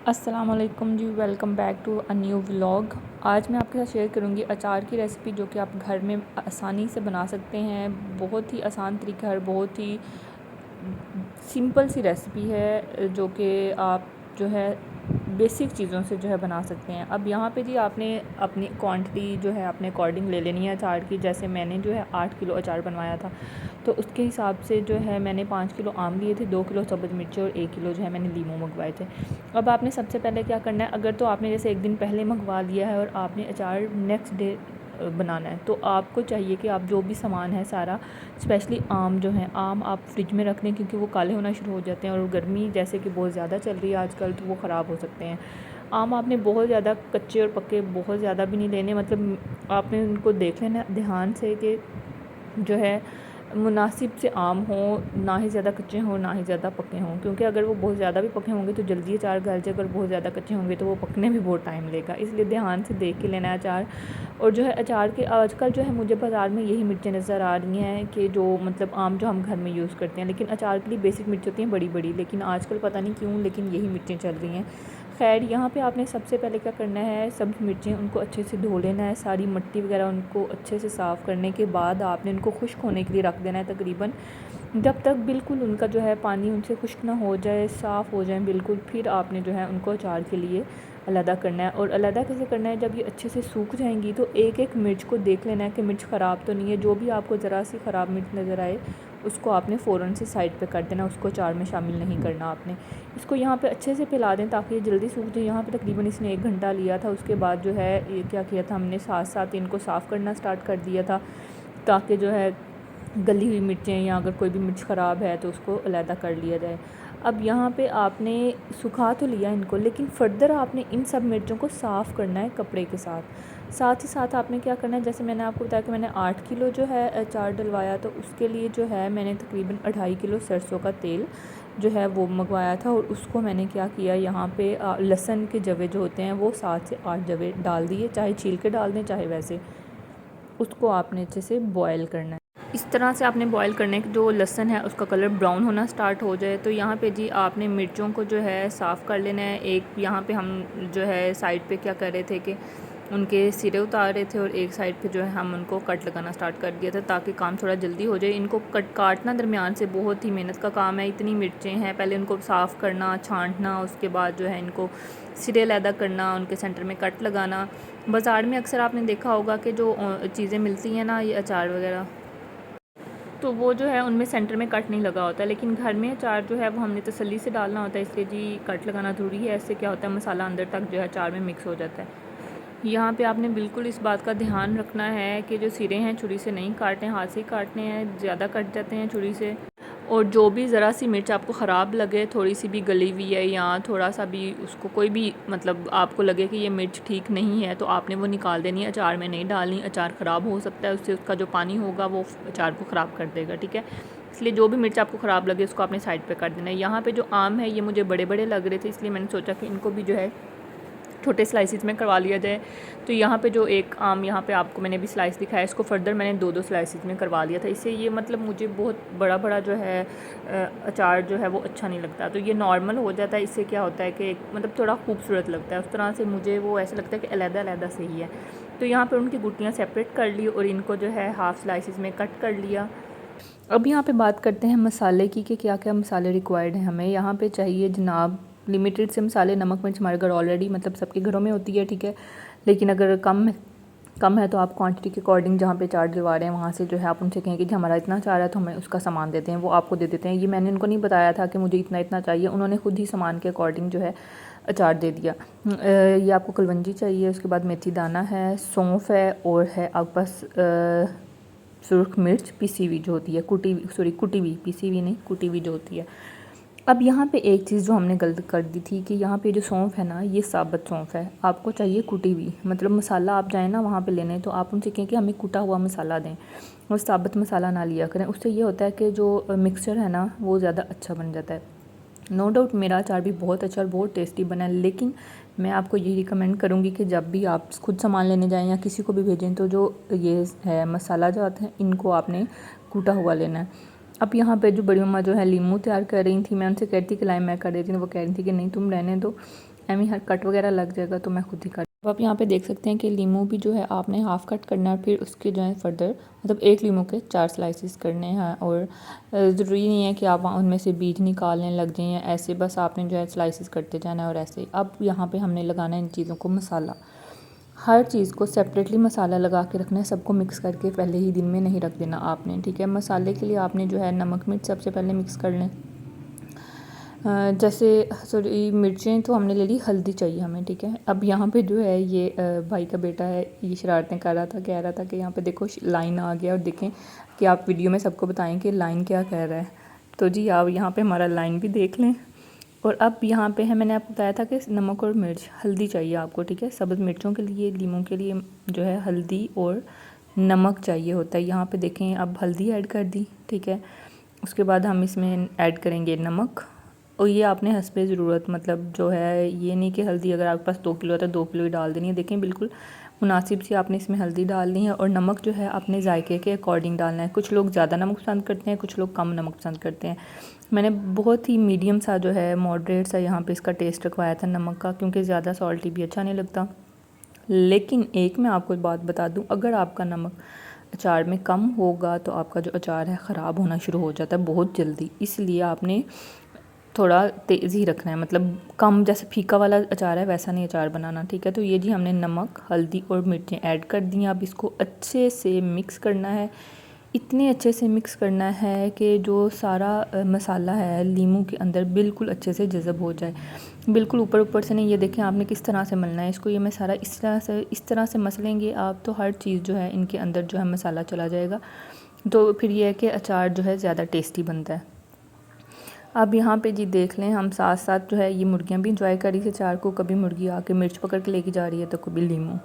अस्सलाम वालेकुम जी, welcome back to a new vlog. आज मैं आपके साथ शेयर करूंगी अचार की रेसिपी जो कि आप घर में आसानी से बना सकते हैं। बहुत ही आसान तरीका है, बहुत ही सिंपल सी रेसिपी है जो कि आप जो है बेसिक चीज़ों से जो है बना सकते हैं। अब यहाँ पे जी आपने अपनी क्वांटिटी जो है अपने अकॉर्डिंग ले लेनी है अचार की। जैसे मैंने जो है 8 किलो अचार बनवाया था, तो उसके हिसाब से जो है मैंने 5 किलो आम लिए थे, 2 किलो सब्ज़ मिर्ची और 1 किलो जो है मैंने लीमू मंगवाए थे। अब आपने सबसे पहले क्या करना है, अगर तो आपने जैसे एक दिन पहले मंगवा लिया है और आपने अचार नेक्स्ट डे बनाना है, तो आपको चाहिए कि आप जो भी सामान है सारा, स्पेशली आम जो है, आम आप फ्रिज में रख लें क्योंकि वो काले होना शुरू हो जाते हैं और गर्मी जैसे कि बहुत ज़्यादा चल रही है आजकल, तो वो ख़राब हो सकते हैं। आम आपने बहुत ज़्यादा कच्चे और पक्के बहुत ज़्यादा भी नहीं लेने, मतलब आपने उनको देख लेना ध्यान से कि जो है मुनासिब से आम हो, ना ही ज़्यादा कच्चे हों ना ही ज़्यादा पके हों, क्योंकि अगर वो बहुत ज़्यादा भी पके होंगे तो जल्दी अचार गल जाएगा, अगर बहुत ज़्यादा कच्चे होंगे तो वो पकने भी बहुत टाइम लेगा। इसलिए ध्यान से देख के लेना है अचार। और जो है अचार के आजकल जो है मुझे बाज़ार में यही मिर्चें नज़र आ रही हैं कि जो मतलब आम जो हम घर में यूज़ करते हैं, लेकिन अचार के लिए बेसिक मिर्च होती हैं बड़ी बड़ी, लेकिन आजकल पता नहीं क्यों लेकिन यही मिर्चें चल रही हैं। खैर, यहाँ पे आपने सबसे पहले क्या करना है, सब मिर्चें उनको अच्छे से धो लेना है, सारी मिट्टी वगैरह उनको अच्छे से साफ़ करने के बाद आपने उनको खुश्क होने के लिए रख देना है तकरीबन, जब तक बिल्कुल उनका जो है पानी उनसे खुश्क ना हो जाए, साफ़ हो जाए बिल्कुल। फिर आपने जो है उनको अचार के लिए अलहदा करना है। और अलहदा कैसे करना है, जब ये अच्छे से सूख जाएंगी तो एक एक मिर्च को देख लेना है कि मिर्च ख़राब तो नहीं है। जो भी आपको ज़रा सी ख़राब मिर्च नज़र आए उसको आपने फ़ौरन से साइड पे कर देना, उसको अचार में शामिल नहीं करना आपने। इसको यहाँ पे अच्छे से फैला दें ताकि ये जल्दी सूख जाए। यहाँ पे तकरीबन इसने 1 घंटा लिया था। उसके बाद जो है ये क्या किया था, हमने साथ साथ इनको साफ़ करना स्टार्ट कर दिया था ताकि जो है गली हुई मिर्चें या अगर कोई भी मिर्च ख़राब है तो उसको अलहदा कर लिया जाए। अब यहाँ पे आपने सुखा तो लिया इनको, लेकिन फ़र्दर आपने इन सब मिर्चों को साफ़ करना है कपड़े के साथ। साथ ही साथ आपने क्या करना है, जैसे मैंने आपको बताया कि मैंने 8 किलो जो है अचार डलवाया, तो उसके लिए जो है मैंने तकरीबन 2.5 किलो सरसों का तेल जो है वो मंगवाया था। और उसको मैंने क्या किया, यहाँ पे लहसुन के जवे जो होते हैं वो 7 से 8 जवे डाल दिए, चाहे छील के डाल दें चाहे वैसे। उसको आपने अच्छे से बॉयल करना है। इस तरह से आपने बॉयल करने के जो लहसन है उसका कलर ब्राउन होना स्टार्ट हो जाए तो यहाँ पे जी आपने मिर्चों को जो है साफ़ कर लेना है। एक यहाँ पे हम जो है साइड पे क्या कर रहे थे कि उनके सिरे उतार रहे थे और एक साइड पे जो है हम उनको कट लगाना स्टार्ट कर दिया था ताकि काम थोड़ा जल्दी हो जाए। इनको काटना दरमियान से बहुत ही मेहनत का काम है। इतनी मिर्चें हैं, पहले उनको साफ़ करना, छांटना, उसके बाद जो है इनको सिरे अलहदा करना, उनके सेंटर में कट लगाना। बाज़ार में अक्सर आपने देखा होगा कि जो चीज़ें मिलती हैं ना, ये अचार वगैरह, तो वो जो है उनमें सेंटर में कट नहीं लगा होता है, लेकिन घर में अचार जो है वो हमने तसल्ली से डालना होता है, इसलिए जी कट लगाना ज़रूरी है। इससे क्या होता है, मसाला अंदर तक जो है अचार में मिक्स हो जाता है। यहाँ पे आपने बिल्कुल इस बात का ध्यान रखना है कि जो सिरे हैं छुरी से नहीं काटने, हाथ से ही काटने हैं, ज़्यादा कट जाते हैं छुरी से। और जो भी ज़रा सी मिर्च आपको ख़राब लगे, थोड़ी सी भी गली हुई है या थोड़ा सा भी उसको कोई भी मतलब आपको लगे कि ये मिर्च ठीक नहीं है, तो आपने वो निकाल देनी है, अचार में नहीं डालनी। अचार ख़राब हो सकता है उससे, उसका जो पानी होगा वो अचार को ख़राब कर देगा, ठीक है। इसलिए जो भी मिर्च आपको ख़राब लगे उसको आपने साइड पे कर देना है। यहाँ पे जो आम है ये मुझे बड़े बड़े लग रहे थे, इसलिए मैंने सोचा कि इनको भी जो है छोटे स्लाइसिस में करवा लिया जाए। तो यहाँ पे जो एक आम यहाँ पे आपको मैंने भी स्लाइस दिखाया, इसको फर्दर मैंने 2-2 स्लाइसिस में करवा लिया था। इससे ये मतलब मुझे बहुत बड़ा बड़ा जो है अचार जो है वो अच्छा नहीं लगता, तो ये नॉर्मल हो जाता है। इससे क्या होता है कि मतलब थोड़ा खूबसूरत लगता है, उस तरह से मुझे वो ऐसा लगता है कि अलहदा अलहदा से ही है। तो यहाँ पर उनकी गुटियाँ सेपरेट कर ली और इनको जो है हाफ़ स्लाइसिस में कट कर लिया। अब यहाँ पे बात करते हैं मसाले की कि क्या क्या मसाले रिक्वायर्ड हैं हमें। यहाँ पे चाहिए जनाब लिमिटेड से मसाले। नमक मिर्च हमारे घर ऑलरेडी मतलब सबके घरों में होती है, ठीक है, लेकिन अगर कम है तो आप क्वांटिटी के अकॉर्डिंग जहाँ पे चार्ज दिलवा रहे हैं वहाँ से जो है आप उनसे कहें कि हमारा इतना चाह रहा है तो हमें उसका सामान देते हैं, वो आपको दे देते हैं। ये मैंने उनको नहीं बताया था कि मुझे इतना इतना चाहिए, उन्होंने खुद ही सामान के अकॉर्डिंग जो है अचार दे दिया। ये आपको कलवंजी चाहिए, उसके बाद मेथी दाना है, सौंफ है और है आपके पास सुरख मिर्च पिसी हुई जो होती है, कुटी हुई, पिसी हुई नहीं, कुटी हुई जो होती है। अब यहाँ पे एक चीज़ जो हमने गलत कर दी थी कि यहाँ पे जो सौंफ है ना, ये साबुत सौंफ है, आपको चाहिए कुटी हुई। मतलब मसाला आप जाएँ ना वहाँ पे लेने, तो आप उनसे कहें कि हमें कुटा हुआ मसाला दें और साबुत मसाला ना लिया करें। उससे ये होता है कि जो मिक्सचर है ना वो ज़्यादा अच्छा बन जाता है। नो डाउट मेरा अचार भी बहुत अच्छा और बहुत टेस्टी बना है, लेकिन मैं आपको यही रिकमेंड करूँगी कि जब भी आप खुद सामान लेने जाएँ या किसी को भी भेजें तो जो ये है मसाला जो आते हैं इनको आपने कूटा हुआ लेना है। अब यहाँ पे जो बड़ी मम्मा जो है लीमू तैयार कर रही थी, मैं उनसे कहती कि लाए मैं कर देती हूँ, वो कह रही थी कि नहीं तुम रहने दो। एमी हर कट वगैरह लग जाएगा तो मैं खुद ही कट। अब आप यहाँ पे देख सकते हैं कि लीमू भी जो है आपने हाफ़ कट करना है, फिर उसके जो है फर्दर मतलब एक लीमू के 4 स्लाइसिस करने हैं। और ज़रूरी नहीं है कि आप उनमें से बीज निकालने लग जाएं या ऐसे, बस आपने जो है स्लाइसिस करते जाना है और ऐसे। अब यहाँ पे हमने लगाना है इन चीज़ों को मसाला, हर चीज़ को सेपरेटली मसाला लगा के रखना है, सबको मिक्स करके पहले ही दिन में नहीं रख देना आपने, ठीक है। मसाले के लिए आपने जो है नमक मिर्च सबसे पहले मिक्स कर लें। जैसे सॉरी मिर्चें तो हमने ले ली, हल्दी चाहिए हमें, ठीक है। अब यहाँ पे जो है ये भाई का बेटा है, ये शरारतें कर रहा था, कह रहा था कि यहाँ पे देखो लाइन आ गया, और देखें कि आप वीडियो में सबको बताएं कि लाइन क्या कह रहा है। तो जी आप यहाँ पे हमारा लाइन भी देख लें। और अब यहाँ पे है, मैंने आपको बताया था कि नमक और मिर्च, हल्दी चाहिए आपको, ठीक है। सब्ज़ मिर्चों के लिए, लीमू के लिए जो है हल्दी और नमक चाहिए होता है। यहाँ पे देखें अब हल्दी ऐड कर दी, ठीक है। उसके बाद हम इसमें ऐड करेंगे नमक, और ये आपने हस्बे ज़रूरत, मतलब जो है ये नहीं कि हल्दी अगर आपके पास 2 किलो है तो 2 किलो ही डाल देनी है। देखें बिल्कुल मुनासिब सी आपने इसमें हल्दी डालनी है। और नमक जो है अपने जायके के अकॉर्डिंग डालना है। कुछ लोग ज़्यादा नमक पसंद करते हैं, कुछ लोग कम नमक पसंद करते हैं। मैंने बहुत ही मीडियम सा जो है मॉडरेट सा यहाँ पे इसका टेस्ट रखवाया था नमक का, क्योंकि ज़्यादा सॉल्टी भी अच्छा नहीं लगता। लेकिन एक मैं आपको बात बता दूँ, अगर आपका नमक अचार में कम होगा तो आपका जो अचार है ख़राब होना शुरू हो जाता है बहुत जल्दी। इसलिए आपने थोड़ा तेज़ ही रखना है, मतलब कम, जैसे फीका वाला अचार है वैसा नहीं अचार बनाना, ठीक है। तो ये जी हमने नमक, हल्दी और मिर्चें ऐड कर दी। अब इसको अच्छे से मिक्स करना है, इतने अच्छे से मिक्स करना है कि जो सारा मसाला है लीमू के अंदर बिल्कुल अच्छे से जज़ब हो जाए, बिल्कुल ऊपर ऊपर से नहीं। ये देखें आपने किस तरह से मलना है इसको, ये मैं सारा इस तरह से मसलेंगे आप तो हर चीज़ जो है इनके अंदर जो है मसाला चला जाएगा, तो फिर ये है कि अचार जो है ज़्यादा टेस्टी बनता है। अब यहाँ पे जी देख लें, हम साथ साथ जो है ये मुर्गियाँ भी इंजॉय कर रही थी अचार को, कभी मुर्गी आके मिर्च पकड़ के लेके जा रही है तो कभी लीमू।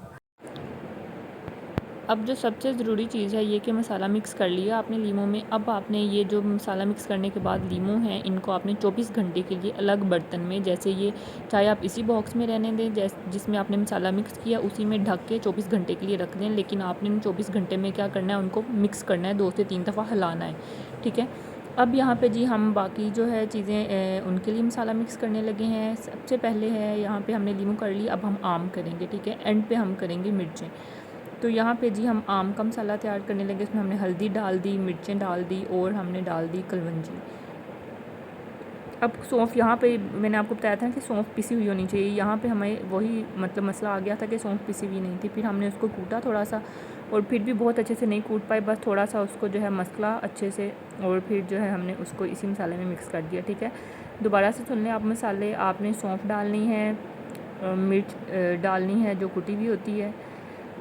अब जो सबसे ज़रूरी चीज़ है ये कि मसाला मिक्स कर लिया आपने लीमू में। अब आपने ये जो मसाला मिक्स करने के बाद लीमू हैं इनको आपने 24 घंटे के लिए अलग बर्तन में, जैसे ये चाहे आप इसी बॉक्स में रहने दें जिसमें आपने मसाला मिक्स किया, उसी में ढक के 24 घंटे के लिए रख दें। लेकिन आपने 24 घंटे में क्या करना है, उनको मिक्स करना है, 2 से 3 दफ़ा हिलाना है, ठीक है। अब यहाँ पे जी हम बाकी जो है चीज़ें उनके लिए मसाला मिक्स करने लगे हैं। सबसे पहले है यहाँ पे हमने लीमू कर ली, अब हम आम करेंगे, ठीक है। एंड पे हम करेंगे मिर्चें। तो यहाँ पे जी हम आम का मसाला तैयार करने लगे। इसमें हमने हल्दी डाल दी, मिर्चें डाल दी और हमने डाल दी कलवंजी। अब सौंफ, यहाँ पे मैंने आपको बताया था कि सौंफ पिसी हुई होनी चाहिए। यहाँ पे हमें वही मतलब मसला आ गया था कि सौंफ पिसी हुई नहीं थी। फिर हमने उसको कूटा थोड़ा सा, और फिर भी बहुत अच्छे से नहीं कूट पाए, बस थोड़ा सा उसको जो है मसला अच्छे से, और फिर जो है हमने उसको इसी मसाले में मिक्स कर दिया, ठीक है। दोबारा से सुन लें आप मसाले, आपने सौंफ डालनी है, मिर्च डालनी है जो कुटी हुई होती है,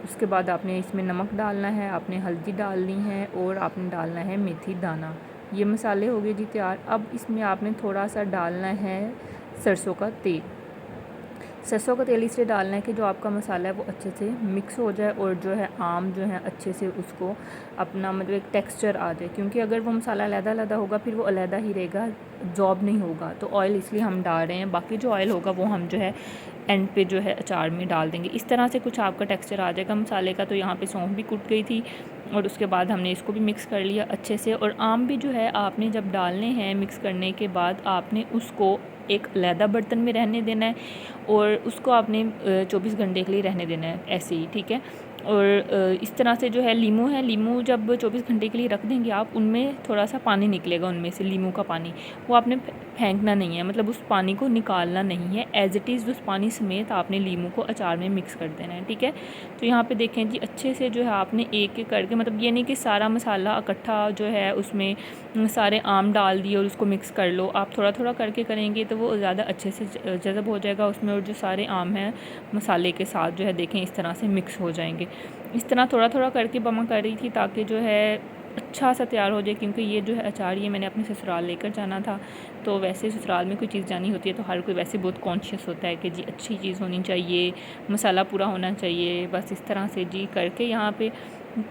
उसके बाद आपने इसमें नमक डालना है, आपने हल्दी डालनी है और आपने डालना है मेथी दाना। ये मसाले हो गए जी तैयार। अब इसमें आपने थोड़ा सा डालना है सरसों का तेल। सरसों का तेल इसलिए डालना है कि जो आपका मसाला है वो अच्छे से मिक्स हो जाए, और जो है आम जो है अच्छे से उसको अपना मतलब एक टेक्सचर आ जाए, क्योंकि अगर वो मसाला अलग-अलग होगा फिर वो अलग ही रहेगा, जॉब नहीं होगा। तो ऑयल इसलिए हम डाल रहे हैं, बाकी जो ऑयल होगा वो हम जो है एंड पे जो है अचार में डाल देंगे। इस तरह से कुछ आपका टेक्सचर आ जाएगा मसाले का। तो यहाँ पे सौंफ भी कुट गई थी, और उसके बाद हमने इसको भी मिक्स कर लिया अच्छे से। और आम भी जो है आपने जब डालने हैं मिक्स करने के बाद आपने उसको एक अलहदा बर्तन में रहने देना है, और उसको आपने 24 घंटे के लिए रहने देना है ऐसे ही, ठीक है। और इस तरह से जो है लीमू जब 24 घंटे के लिए रख देंगे आप, उनमें थोड़ा सा पानी निकलेगा, उनमें से लीमू का पानी, वो आपने फेंकना नहीं है, मतलब उस पानी को निकालना नहीं है, एज़ इट इज़ उस पानी समेत आपने लीमू को अचार में मिक्स कर देना है, ठीक है। तो यहाँ पे देखें जी अच्छे से जो है आपने एक एक करके, मतलब ये नहीं कि सारा मसाला इकट्ठा जो है उसमें सारे आम डाल दिए और उसको मिक्स कर लो। आप थोड़ा थोड़ा करके करेंगे तो वो ज़्यादा अच्छे से जज़ब हो जाएगा उसमें, और जो सारे आम हैं मसाले के साथ जो है देखें इस तरह से मिक्स हो जाएंगे। इस तरह थोड़ा थोड़ा करके बमा कर रही थी ताकि जो है अच्छा सा तैयार हो जाए, क्योंकि ये जो है अचार ये मैंने अपने ससुराल लेकर जाना था। तो वैसे ससुराल में कोई चीज़ जानी होती है तो हर कोई वैसे बहुत कॉन्शियस होता है कि जी अच्छी चीज़ होनी चाहिए, मसाला पूरा होना चाहिए, बस इस तरह से जी करके यहाँ पे।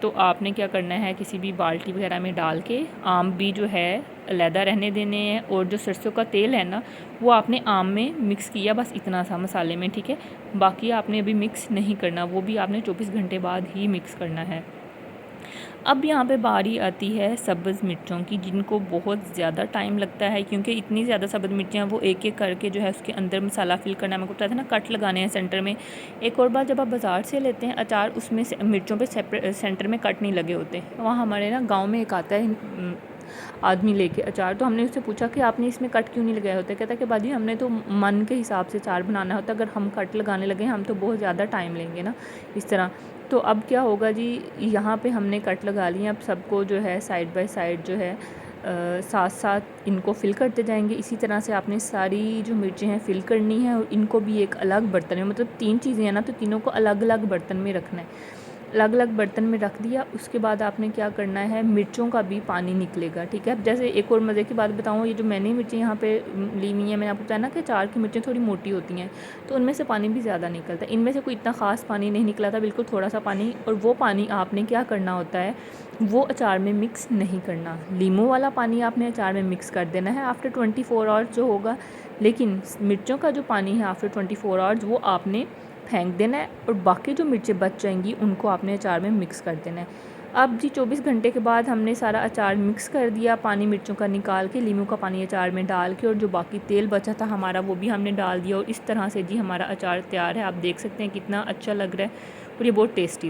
तो आपने क्या करना है, किसी भी बाल्टी वगैरह में डाल के आम भी जो है अलहदा रहने देने हैं, और जो सरसों का तेल है ना वो आपने आम में मिक्स किया, बस इतना सा मसाले में, ठीक है। बाकी आपने अभी मिक्स नहीं करना, वो भी आपने 24 घंटे बाद ही मिक्स करना है। अब यहाँ पे बारी आती है सब्ज़ मिर्चों की, जिनको बहुत ज़्यादा टाइम लगता है क्योंकि इतनी ज़्यादा सब्ज़ मिर्चियाँ वो एक एक करके जो है उसके अंदर मसाला फिल करना है। मेरे को पता था ना, कट लगाने हैं सेंटर में। एक और बात, जब आप बाज़ार से लेते हैं अचार, उसमें से मिर्चों पे सेंटर में कट नहीं लगे होते। वहाँ हमारे ना गाँव में एक आता है आदमी लेके अचार, तो हमने उससे पूछा कि आपने इसमें कट क्यों नहीं लगाया होता है। कहता कि बाजी हमने तो मन के हिसाब से अचार बनाना होता है, अगर हम कट लगाने लगे हम तो बहुत ज़्यादा टाइम लेंगे ना, इस तरह। तो अब क्या होगा जी, यहाँ पे हमने कट लगा लिए। अब सबको जो है साइड बाय साइड जो है साथ साथ इनको फ़िल करते जाएंगे। इसी तरह से आपने सारी जो मिर्चें हैं फ़िल करनी है, और इनको भी एक अलग बर्तन में, मतलब 3 चीज़ें हैं ना, तो तीनों को अलग अलग बर्तन में रखना है। अलग अलग बर्तन में रख दिया। उसके बाद आपने क्या करना है, मिर्चों का भी पानी निकलेगा, ठीक है। अब जैसे एक और मज़े की बात बताऊँ, ये जो मैंने मिर्चें यहाँ पे ली हुई हैं, मैंने आपको बताया ना कि अचार की मिर्चें थोड़ी मोटी होती हैं, तो उनमें से पानी भी ज़्यादा निकलता है। इनमें से कोई इतना ख़ास पानी नहीं निकला था, बिल्कुल थोड़ा सा पानी। और वो पानी आपने क्या करना होता है, वो अचार में मिक्स नहीं करना। लीमू वाला पानी आपने अचार में मिक्स कर देना है आफ्टर 24 आवर्स जो होगा, लेकिन मिर्चों का जो पानी है आफ्टर 24 आवर्स वो आपने फेंक देना है, और बाकी जो मिर्चें बच जाएंगी उनको आपने अचार में मिक्स कर देना है। अब जी 24 घंटे के बाद हमने सारा अचार मिक्स कर दिया, पानी मिर्चों का निकाल के, लीमू का पानी अचार में डाल के, और जो बाकी तेल बचा था हमारा वो भी हमने डाल दिया, और इस तरह से जी हमारा अचार तैयार है। आप देख सकते हैं कितना अच्छा लग रहा है, और ये बहुत टेस्टी था।